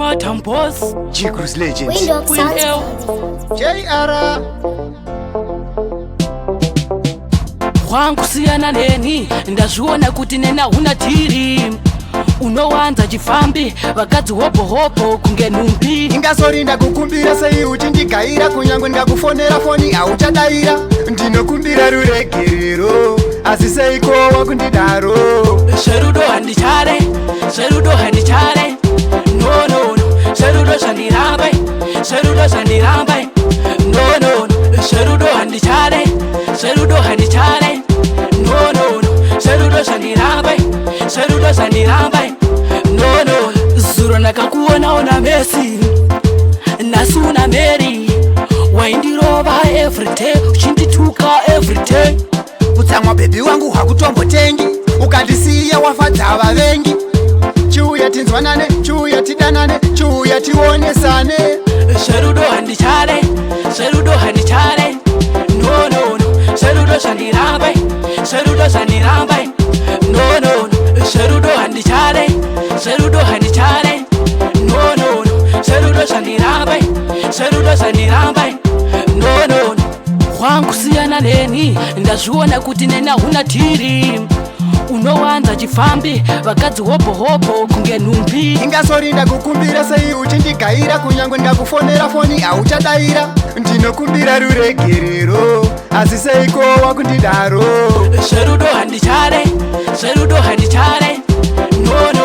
Madam Boss, G-Cruise Legends, Queen L, JR. wangu siyana neni, ndazviona kuti nena huna tiri. Unowanza chifambi, vakadzi hopo hopo kunge numbi. Ingasorinda kukumbira sei uchindigaira, kunyangwe ndikakufonera foni auchadaira. Ndinokumbira ruregerero, asi seiko wakundidaro. Sherudo handichare, sherudo handichare. No no no, sherudo shandirambai, sherudo shandirambai. No no no, sherudo handichare, sherudo handichare. No no no, sherudo shandirambai, sherudo shandirambai. No no, zuro nakakuona una Messi, nasuna Mary. Waindirova everyday, uchindituka everyday. Utsamwa baby wangu hakutombotengi, ukandisiya wafadza vavengi. Chuya tinzwanane, chuya tidanane, chuya tionesane. Sherudo handichare, sherudo handichare. No no no, sherudo shandirambai, sherudo shandirambai. No no no, sherudo handichare, sherudo handichare. No no no, sherudo shandirambai, sherudo shandirambai. No no no, wangu siyana neni, ndazviona kuti nena huna tiri. Unowanza chifambi, vakadzi hopo hopo kunge numbi. Ingasorinda kukumbira sei uchindigaira, kunyangwe ndikakufonera foni auchadaira. Ndinokumbira ruregerero, asi seiko wakundidaro. Sherudo handichare, sherudo handichare. No no